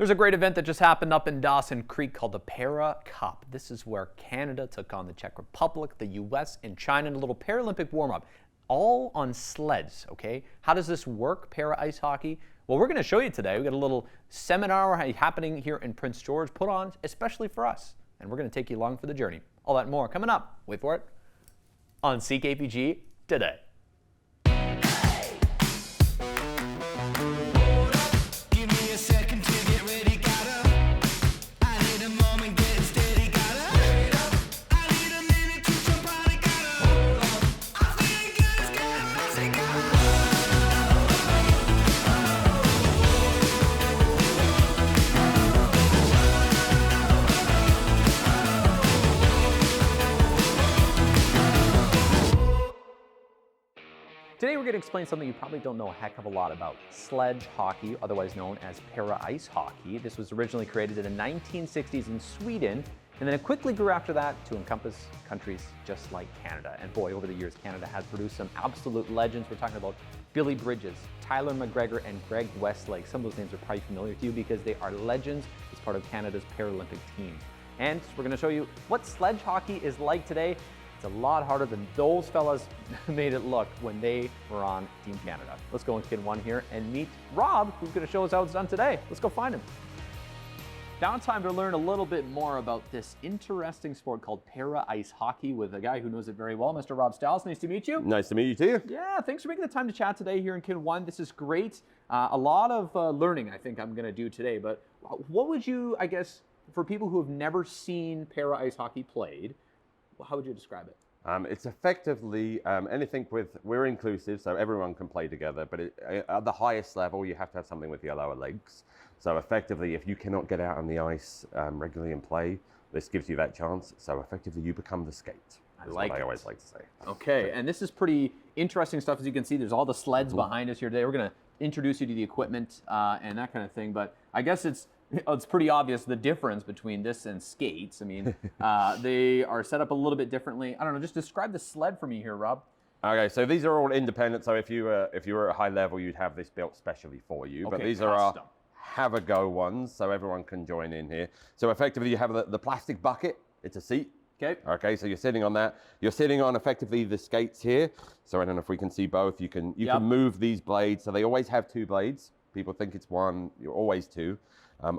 There's a great event that just happened up in Dawson Creek called the Para Cup. This is where Canada took on the Czech Republic, the US, and China in a little Paralympic warm-up, all on sleds, okay? How does this work, para ice hockey? Well, we're going to show you today. We've got a little seminar happening here in Prince George, put on especially for us, and we're going to take you along for the journey. All that and more coming up, wait for it, on CKPG Today. Today we're going to explain something you probably don't know a heck of a lot about, sledge hockey, otherwise known as para ice hockey. This was originally created in the 1960s in Sweden, and then it quickly grew after that to encompass countries just like Canada. And boy, over the years, Canada has produced some absolute legends. We're talking about Billy Bridges, Tyler McGregor, and Greg Westlake. Some of those names are probably familiar to you because they are legends as part of Canada's Paralympic team. And we're going to show you what sledge hockey is like today. It's a lot harder than those fellas made it look when they were on Team Canada. Let's go in Kid 1 here and meet Rob, who's going to show us how it's done today. Let's go find him. Now it's time to learn a little bit more about this interesting sport called para ice hockey with a guy who knows it very well, Mr. Rob Stiles. Nice to meet you. Nice to meet you too. Yeah, thanks for making the time to chat today here in Kid 1. This is great. A lot of learning I think I'm going to do today, but what would you, I guess, for people who have never seen para ice hockey played, how would you describe it? It's effectively anything we're inclusive, so everyone can play together, but at the highest level, you have to have something with your lower legs. So effectively, if you cannot get out on the ice regularly and play, this gives you that chance. So effectively, you become the skate. That's what I always like to say. Okay, and this is pretty interesting stuff. As you can see, there's all the sleds behind us here today. We're going to introduce you to the equipment and that kind of thing, but I guess it's pretty obvious the difference between this and skates. I mean, they are set up a little bit differently. I don't know, just describe the sled for me here, Rob. Okay, so these are all independent. So if you were at a high level, you'd have this built specially for you. Okay, but these custom. are our have-a-go ones, so everyone can join in here. So effectively, you have the plastic bucket. It's a seat. Okay. Okay, so you're sitting on that. You're sitting on effectively the skates here. So I don't know if we can see both. You can move these blades. So they always have two blades. People think it's one. You're always two.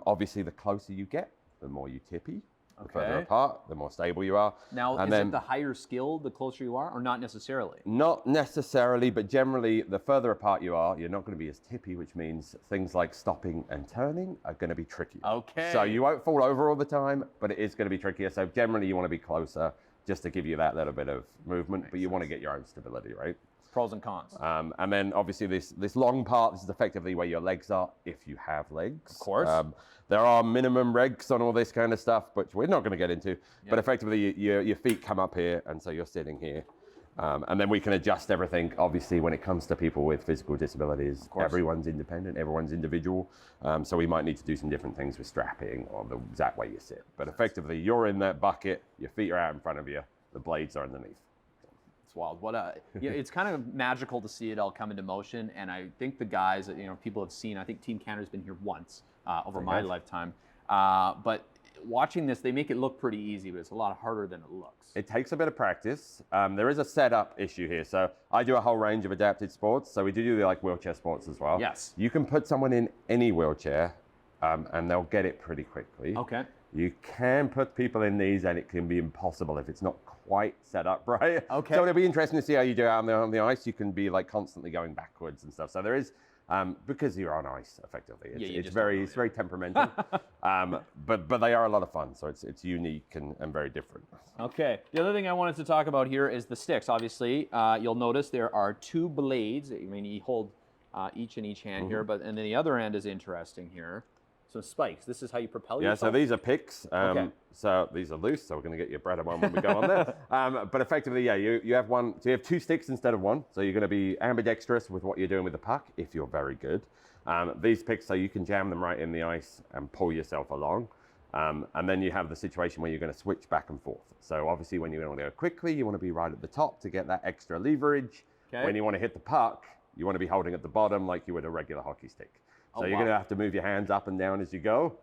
Obviously, the closer you get, the more you tippy. The further apart, the more stable you are. Now, is it the higher skill, the closer you are, or not necessarily? Not necessarily, but generally, the further apart you are, you're not going to be as tippy, which means things like stopping and turning are going to be trickier. Okay. So you won't fall over all the time, but it is going to be trickier. So generally, you want to be closer just to give you that little bit of movement, but you want to get your own stability, right? Pros and cons. And then obviously this long part, this is effectively where your legs are, if you have legs. Of course. There are minimum regs on all this kind of stuff, but we're not going to get into. Yep. But effectively, your feet come up here, and so you're sitting here. And then we can adjust everything. Obviously, when it comes to people with physical disabilities, everyone's independent, everyone's individual. So we might need to do some different things with strapping or the exact way you sit. But effectively, you're in that bucket, your feet are out in front of you, the blades are underneath. It's wild. It's kind of magical to see it all come into motion, and I think the guys, people have seen. I think Team Canada's been here once over my lifetime, but watching this, they make it look pretty easy, but it's a lot harder than it looks. It takes a bit of practice. There is a setup issue here. So I do a whole range of adapted sports. So we do like wheelchair sports as well. Yes. You can put someone in any wheelchair, and they'll get it pretty quickly. Okay. You can put people in these, and it can be impossible if it's not quite set up right. Okay. So it'll be interesting to see how you do out on the ice. You can be like constantly going backwards and stuff. So there is, because you're on ice, effectively, it's very temperamental. But they are a lot of fun. So it's unique and very different. Okay. The other thing I wanted to talk about here is the sticks. Obviously, you'll notice there are two blades. I mean, you hold each in each hand here, and then the other end is interesting here. So spikes, this is how you propel yourself? Yeah, so these are picks. So these are loose, so we're going to get you a bread one when we go on there. But effectively, yeah, you have one. So you have two sticks instead of one. So you're going to be ambidextrous with what you're doing with the puck if you're very good. These picks, so you can jam them right in the ice and pull yourself along. And then you have the situation where you're going to switch back and forth. So obviously, when you want to go quickly, you want to be right at the top to get that extra leverage. When you want to hit the puck, you want to be holding at the bottom like you would a regular hockey stick. So you're going to have to move your hands up and down as you go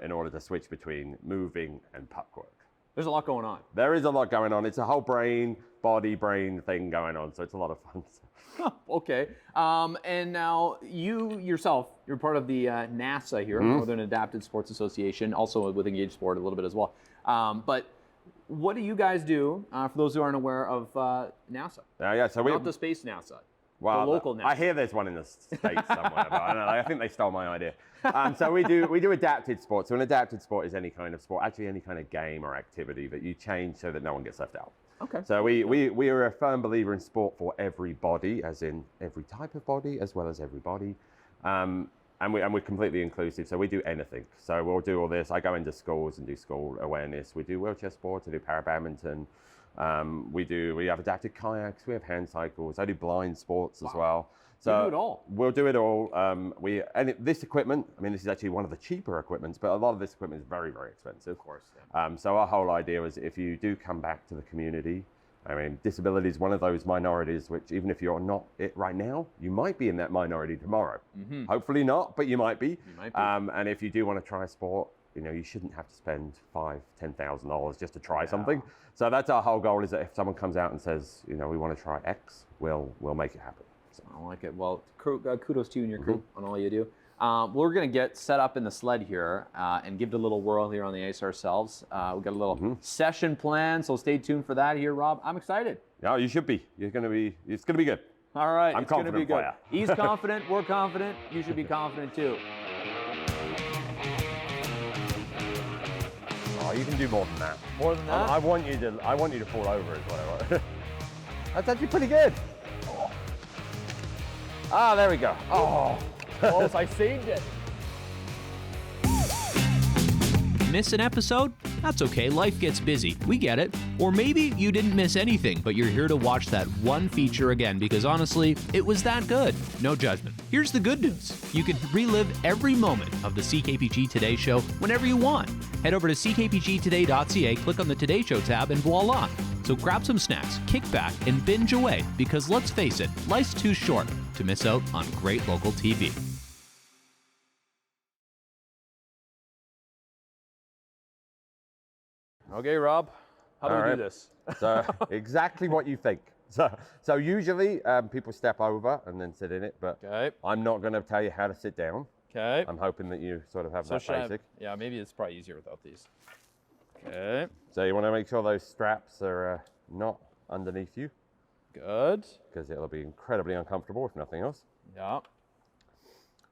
in order to switch between moving and puck work. There's a lot going on. There is a lot going on. It's a whole body-brain thing going on, so it's a lot of fun. Okay. And now you yourself, you're part of the NASA here, Northern Adapted Sports Association, also with Engaged Sport a little bit as well. But what do you guys do, for those who aren't aware of NASA? So we Not the space NASA. Well, the local NASA. I hear there's one in the States somewhere, but I don't know, I think they stole my idea. So we do adapted sport. So an adapted sport is any kind of sport, actually any kind of game or activity that you change so that no one gets left out. Okay. So we are a firm believer in sport for every body, as in every type of body, as well as everybody. And we're completely inclusive, so we do anything. So we'll do all this. I go into schools and do school awareness. We do wheelchair sports, I do para badminton. We have adapted kayaks, we have hand cycles. I do blind sports as well. So you do it all. We'll do it all. This equipment, I mean, this is actually one of the cheaper equipments, but a lot of this equipment is very, very expensive. Of course. Yeah. So our whole idea was if you do come back to the community, I mean, disability is one of those minorities which, even if you're not it right now, you might be in that minority tomorrow. Hopefully not, but you might be. You might be. And if you do want to try a sport, you shouldn't have to spend $5,000-$10,000 just to try something. So that's our whole goal, is that if someone comes out and says, we want to try X, we'll make it happen. So. I like it. Well, kudos to you and your crew on all you do. We're going to get set up in the sled here and give it a little whirl here on the ice ourselves. We've got a little session plan, so stay tuned for that here, Rob. I'm excited. Yeah, you should be. It's going to be good. All right, I'm confident going to be good. Player. He's confident. We're confident. You should be confident too. Oh, you can do more than that. More than that? I want you to fall over is what I want. That's actually pretty good. Ah, there we go. Oh. Close, I saved it. Miss an episode? That's okay, life gets busy. We get it. Or maybe you didn't miss anything, but you're here to watch that one feature again because honestly, it was that good. No judgment. Here's the good news. You can relive every moment of the CKPG Today Show whenever you want. Head over to ckpgtoday.ca, click on the Today Show tab, and voila. So grab some snacks, kick back, and binge away because let's face it, life's too short to miss out on great local TV. Okay, Rob, how do we do this? So exactly what you think. So usually people step over and then sit in it, but I'm not going to tell you how to sit down. Okay. I'm hoping that you sort of have that basic. Yeah, maybe it's probably easier without these. Okay. So you want to make sure those straps are not underneath you. Good. Because it'll be incredibly uncomfortable if nothing else. Yeah. All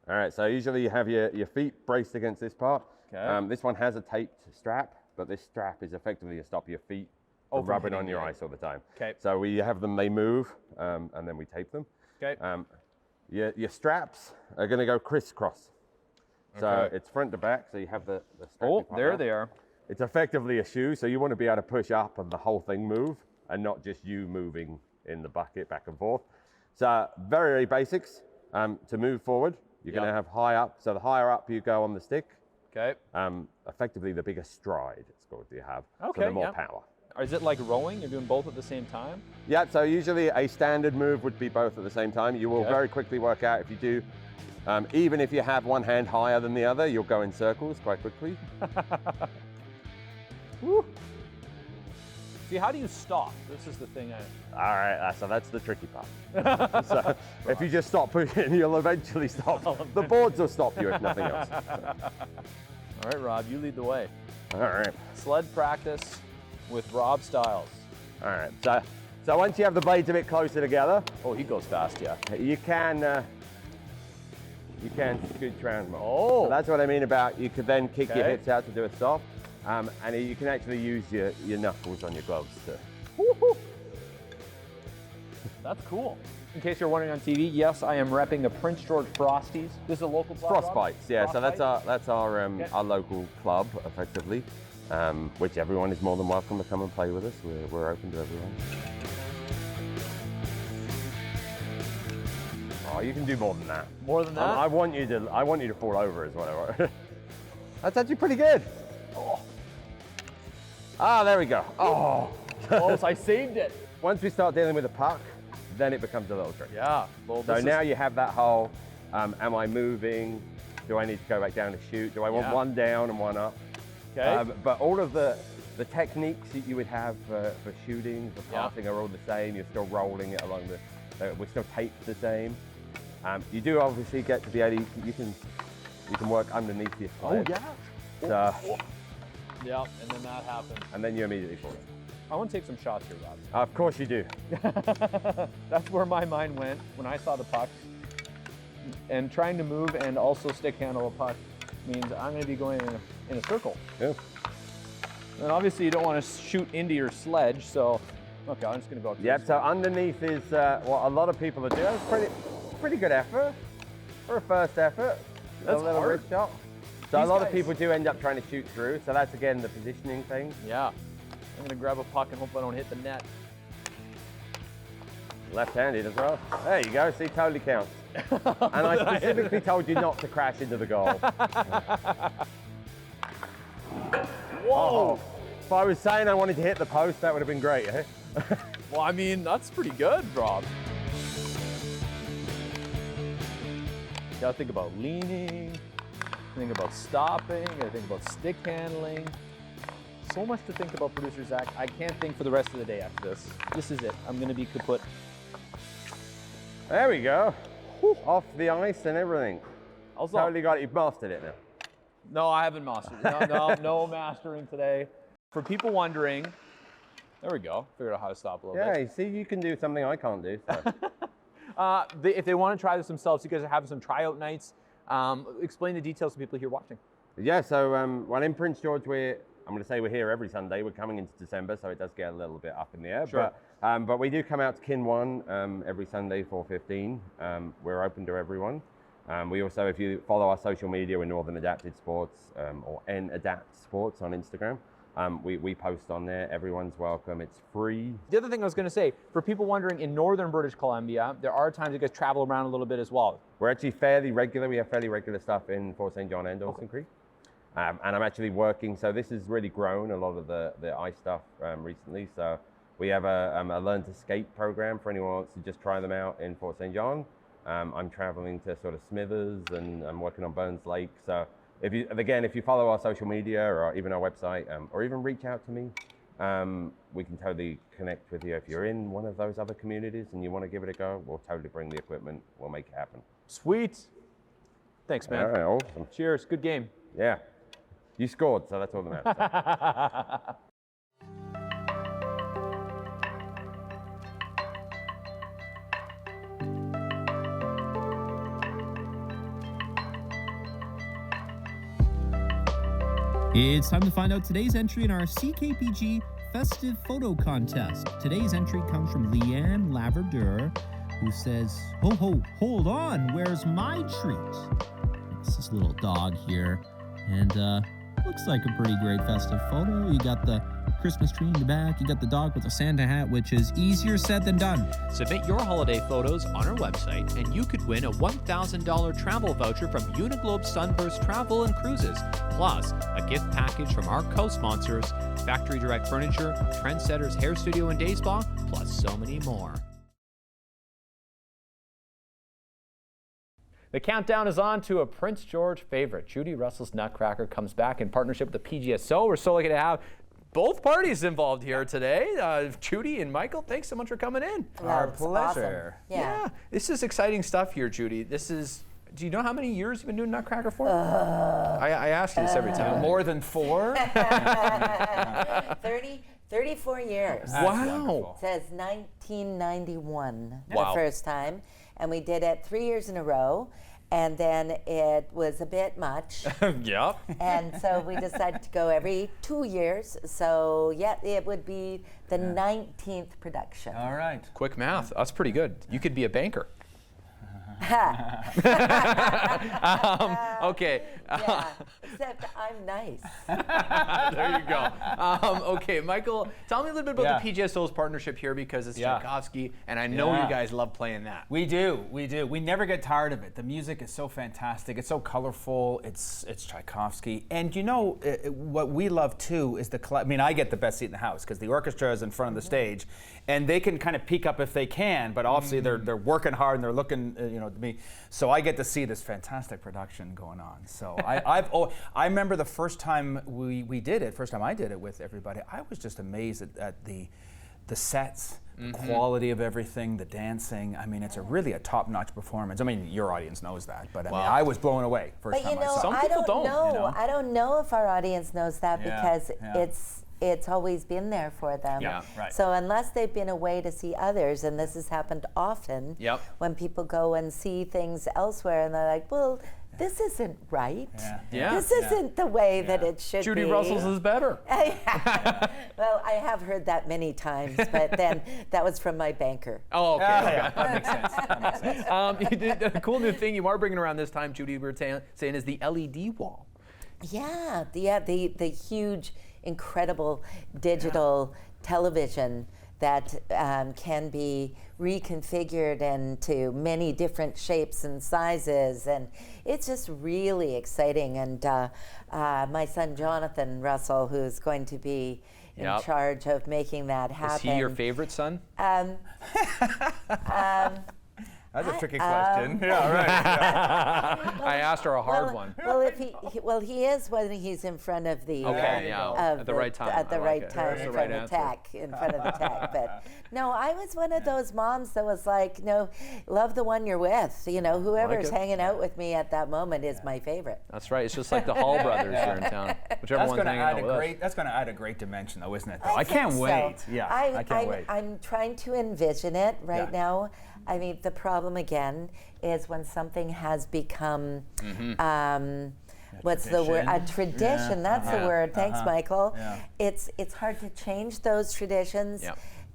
right, so usually you have your feet braced against this part. Okay. This one has a taped strap, but this strap is effectively to stop your feet from rubbing on your ice all the time. Okay. So we have them, they move, and then we tape them. Okay. Your straps are going to go crisscross. So it's front to back, so you have the strap. Oh, there they are. It's effectively a shoe, so you want to be able to push up and the whole thing move, and not just you moving in the bucket back and forth. So very, very basics. To move forward, you're going to have high up. So the higher up you go on the stick, effectively the bigger stride it's called you have. Okay, so the more power. Is it like rowing? You're doing both at the same time? Yeah, so usually a standard move would be both at the same time. You will very quickly work out if you do, even if you have one hand higher than the other, you'll go in circles quite quickly. Woo. See, how do you stop? This is the thing All right, so that's the tricky part. So if you just stop pushing, you'll eventually stop. The boards will stop you if nothing else. All right, Rob, you lead the way. All right. Sled practice with Rob Stiles. All right, so once you have the blades a bit closer together. Oh, he goes fast, yeah. You can scoot around more. Oh. So that's what I mean about you could then kick your hips out to do it soft. And you can actually use your knuckles on your gloves too. Woo-hoo. That's cool. In case you're wondering on TV, yes, I am repping the Prince George Frosties. This is a local club, Frostbites, yeah. So that's our local club, effectively, which everyone is more than welcome to come and play with us. We're open to everyone. Oh, you can do more than that. More than that? I want you to fall over is what I want. That's actually pretty good. Oh. Ah, there we go. Oh. Close, I saved it. Once we start dealing with the puck, then it becomes a little tricky. Yeah. Well, so now you have that whole, am I moving? Do I need to go back down to shoot? Do I want one down and one up? Okay. But all of the techniques that you would have for shooting, for passing are all the same. You're still rolling it along we're still taped the same. You do obviously get to be able to, you can work underneath your sled. So, yeah, and then that happens. and then you immediately fall in. I want to take some shots here, Rob. Of course you do. That's where my mind went when I saw the puck. And trying to move and also stick handle a puck means I'm going to be going in a circle. Yeah. And obviously you don't want to shoot into your sledge, so okay, I'm just going to go up to Yep, so underneath is what a lot of people are doing. It's pretty good effort for a first effort. That's a little hard. wrist shot. So These a lot guys- of people do end up trying to shoot through. So that's again the positioning thing. Yeah. I'm going to grab a puck and hope I don't hit the net. Left-handed as well. There you go, see, totally counts. And I specifically told you not to crash into the goal. Whoa! If I was saying I wanted to hit the post, that would have been great, eh? Well, I mean, that's pretty good, Rob. You gotta think about leaning, think about stopping, gotta think about stick handling. So much to think about, producer Zach. I can't think for the rest of the day after this. This is it. I'm gonna be kaput. There we go. Whew, off the ice and everything. Also, Totally got it. You've mastered it now. no, I haven't mastered it. No mastering today. For people wondering, there we go. Figured out how to stop a little bit. Yeah, you see, you can do something I can't do. So. If they want to try this themselves, you guys are having some tryout nights. Explain the details to people here watching. Yeah, so well, in Prince George, I'm going to say we're here every Sunday. We're coming into December, so it does get a little bit up in the air. Sure. But we do come out to Kin 1 every Sunday, 4:15. We're open to everyone. We also, if you follow our social media, we're Northern Adapted Sports or N-Adapt Sports on Instagram. We post on there. Everyone's welcome. It's free. The other thing I was going to say, for people wondering, in northern British Columbia, there are times you guys travel around a little bit as well. We're actually fairly regular. We have fairly regular stuff in Fort St. John and Dawson Creek. And I'm actually working, so this has really grown a lot of the ice stuff recently. So we have a Learn to Skate program for anyone who wants to just try them out in Fort St. John. I'm traveling to sort of Smithers and I'm working on Burns Lake. So if you follow our social media or even our website or even reach out to me, we can totally connect with you. If you're in one of those other communities and you want to give it a go, we'll totally bring the equipment. We'll make it happen. Sweet. Thanks, man. All right, awesome. Cheers. Good game. Yeah. You scored, so that's all that matters. It's time to find out today's entry in our CKPG Festive Photo Contest. Today's entry comes from Leanne Laverdure, who says, "Ho ho, hold on, where's my treat?" It's this little dog here, and looks like a pretty great festive photo. You got the Christmas tree in the back, you got the dog with a Santa hat, which is easier said than done. Submit your holiday photos on our website, and you could win a $1,000 travel voucher from Uniglobe Sunburst Travel and Cruises, plus a gift package from our co-sponsors, Factory Direct Furniture, Trendsetters Hair Studio and Day Spa, plus so many more. The countdown is on to a Prince George favorite. Judy Russell's Nutcracker comes back in partnership with the PGSO. We're so lucky to have both parties involved here today. Judy and Michael, thanks so much for coming in. Our pleasure. Awesome. Yeah. This is exciting stuff here, Judy. Do you know how many years you've been doing Nutcracker for? I ask you this every time. More than 4? 34 years. Wow. It says 1991 Wow. the first time. And we did it 3 years in a row. And then it was a bit much. Yep. And so we decided to go every 2 years. So, yeah, it would be the 19th production. All right. Quick math. That's pretty good. You could be a banker. Okay. Yeah, except I'm nice. There you go. Okay, Michael, tell me a little bit about the Yeah. PGSO's partnership here because it's Yeah. Tchaikovsky, and I know Yeah. you guys love playing that. We do. We never get tired of it. The music is so fantastic. It's so colorful. It's Tchaikovsky. And you know, what we love too is I get the best seat in the house because the orchestra is in front of the stage, and they can kind of peek up if they can, but obviously they're working hard and they're looking, know, to me. So I get to see this fantastic production going on. So I remember the first time we did it, first time I did it with everybody, I was just amazed at the sets, the quality of everything, the dancing. I mean, it's really a top-notch performance. I mean, your audience knows that, but I mean, I was blown away first time I saw it. Some people don't. I don't know if our audience knows that because it's always been there for them. Yeah, right. So unless they've been away to see others, and this has happened often, when people go and see things elsewhere and they're like, well, this isn't right. This isn't the way that it should Judy be. Russell's is better. Well, I have heard that many times, but then that was from my banker. Oh, okay. That makes sense. That makes sense. You did a cool new thing you are bringing around this time, Judy, we were saying is the LED wall. Yeah, the huge, incredible digital television that can be reconfigured into many different shapes and sizes, and it's just really exciting. And my son Jonathan Russell, who's going to be in charge of making that happen. Is he your favorite son? That's a tricky question. Yeah, right. Yeah. I asked her a hard one. Well, if he is when he's in front of the at the right time. At the right time, That's in the front right of the tech, in front of the tech. But no, I was one of those moms that was like, no, love the one you're with. You know, whoever's hanging out with me at that moment is my favorite. That's right. It's just like the Hall brothers here in town. Whichever one's hanging out with us. That's going to add a great dimension, though, isn't it? Though? I can't wait. Yeah, I can't wait. I'm trying to envision it right now. I mean, the problem again is when something has become, what's the word? A tradition. That's the word. Thanks, Michael. Yeah. It's hard to change those traditions,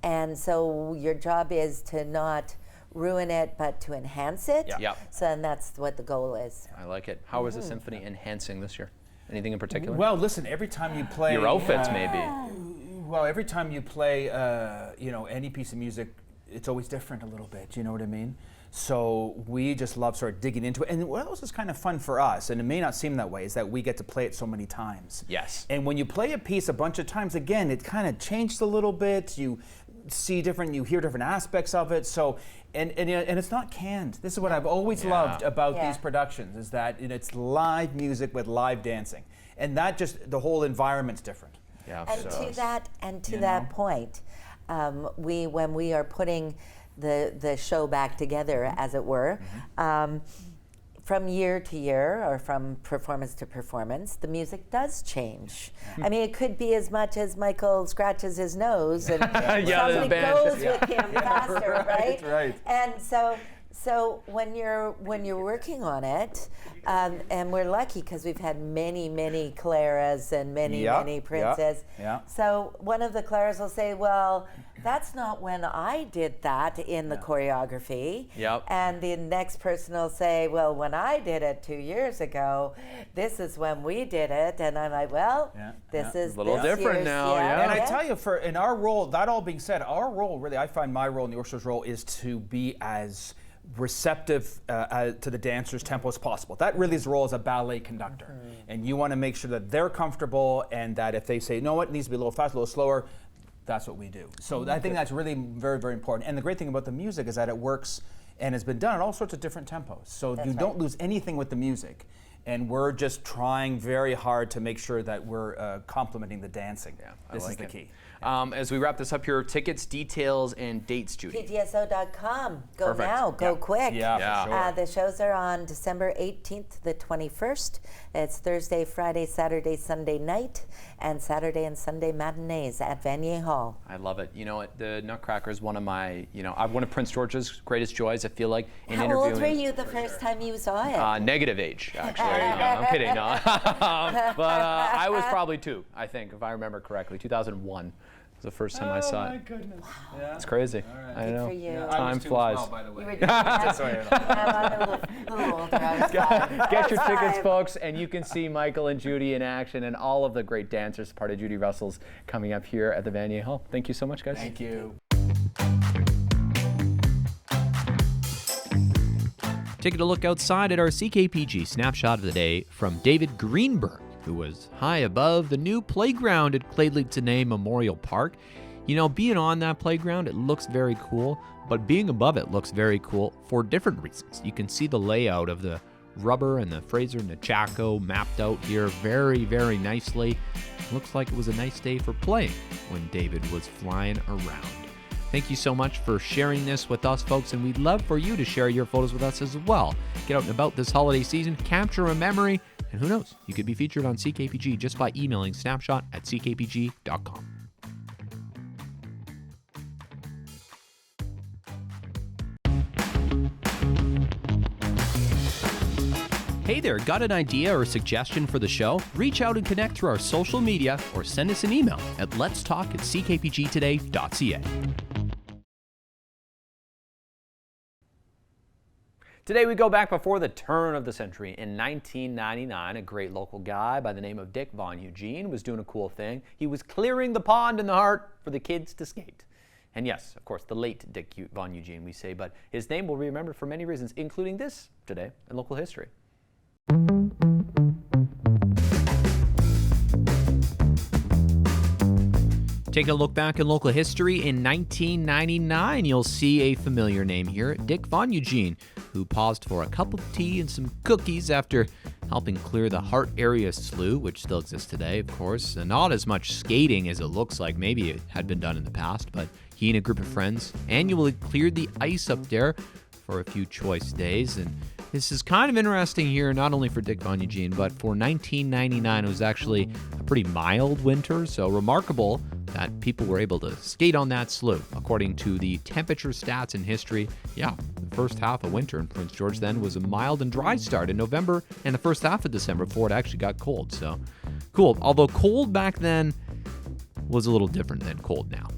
and so your job is to not ruin it, but to enhance it. So, and that's what the goal is. I like it. How is the symphony enhancing this year? Anything in particular? Well, listen. Every time you play your outfits, maybe. Well, every time you play, any piece of music, it's always different a little bit, you know what I mean? So we just love sort of digging into it. And what else is kind of fun for us, and it may not seem that way, is that we get to play it so many times. Yes. And when you play a piece a bunch of times, again, it kind of changes a little bit. You see different, you hear different aspects of it. So, and it's not canned. This is what I've always loved about these productions, is that it's live music with live dancing. And that just, the whole environment's different. Yeah. And to that point, when we are putting the show back together, as it were, from year to year or from performance to performance, the music does change. I mean, it could be as much as Michael scratches his nose and somebody goes with him faster, right? Right. And so when you're working on it, and we're lucky because we've had many Claras and many Princes. So one of the Claras will say, well, that's not when I did that in the choreography. And the next person will say, well, when I did it 2 years ago, this is when we did it. And I'm like, well, this is a little different now. And I tell you, in our role, that all being said, our role really, I find my role in the orchestra's role is to be as receptive to the dancer's tempo as possible. That really is the role as a ballet conductor. And you want to make sure that they're comfortable, and that if they say, no, it needs to be a little faster, a little slower, that's what we do. So I think that's really very, very important. And the great thing about the music is that it works and has been done at all sorts of different tempos. So you don't lose anything with the music. And we're just trying very hard to make sure that we're complementing the dancing. This is the key. As we wrap this up here, tickets, details, and dates, Judy. PTSO.com. Go now. Go quick. Yeah, for sure. The shows are on December 18th, the 21st. It's Thursday, Friday, Saturday, Sunday night, and Saturday and Sunday matinees at Vanier Hall. I love it. You know what? The Nutcracker is one of my, one of Prince George's greatest joys. I feel like in How interviewing. old were you the first time you saw it? Negative age, actually. No, I'm kidding. No. But I was probably 2, I think, if I remember correctly. 2001. was the first time I saw it. Oh my goodness. Yeah. It's crazy. Right. I know. For you. Yeah. Time flies. Well, by the way. I'm a little older. I was 5. Get your tickets, 5. folks, and you can see Michael and Judy in action and all of the great dancers, part of Judy Russell's, coming up here at the Vanier Hall. Thank you so much, guys. Thank you. Taking a look outside at our CKPG snapshot of the day from David Greenberg, who was high above the new playground at Clay Memorial Park. You know, being on that playground, it looks very cool, but being above it looks very cool for different reasons. You can see the layout of the rubber and the Fraser Nutcracker mapped out here very, very nicely. Looks like it was a nice day for playing when David was flying around. Thank you so much for sharing this with us, folks, and we'd love for you to share your photos with us as well. Get out and about this holiday season, capture a memory, and who knows, you could be featured on CKPG just by emailing snapshot@ckpg.com. Hey there, got an idea or suggestion for the show? Reach out and connect through our social media or send us an email at letstalk@ckpgtoday.ca. Today we go back before the turn of the century. In 1999, a great local guy by the name of Dick Von Eugene was doing a cool thing. He was clearing the pond in the heart for the kids to skate. And yes, of course, the late Dick Von Eugene, we say, but his name will be remembered for many reasons, including this today in local history. Taking a look back in local history, in 1999, you'll see a familiar name here, Dick Von Eugene, who paused for a cup of tea and some cookies after helping clear the Hart Area Slough, which still exists today, of course. And not as much skating as it looks like maybe it had been done in the past, but he and a group of friends annually cleared the ice up there for a few choice days. And this is kind of interesting here, not only for Dick Von Eugene, but for 1999, it was actually a pretty mild winter, so remarkable that people were able to skate on that slough. According to the temperature stats in history, the first half of winter in Prince George then was a mild and dry start in November and the first half of December before it actually got cold. So cool. Although cold back then was a little different than cold now.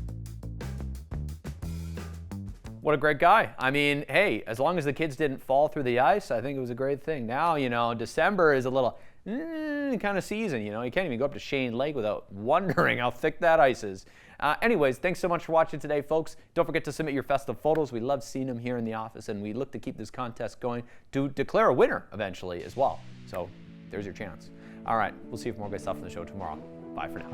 What a great guy. I mean, hey, as long as the kids didn't fall through the ice, I think it was a great thing. Now, you know, December is a little kind of season, you know. You can't even go up to Shane Lake without wondering how thick that ice is. Anyways, thanks so much for watching today, folks. Don't forget to submit your festive photos. We love seeing them here in the office, and we look to keep this contest going to declare a winner eventually as well. So there's your chance. All right, we'll see you for more great stuff on the show tomorrow. Bye for now.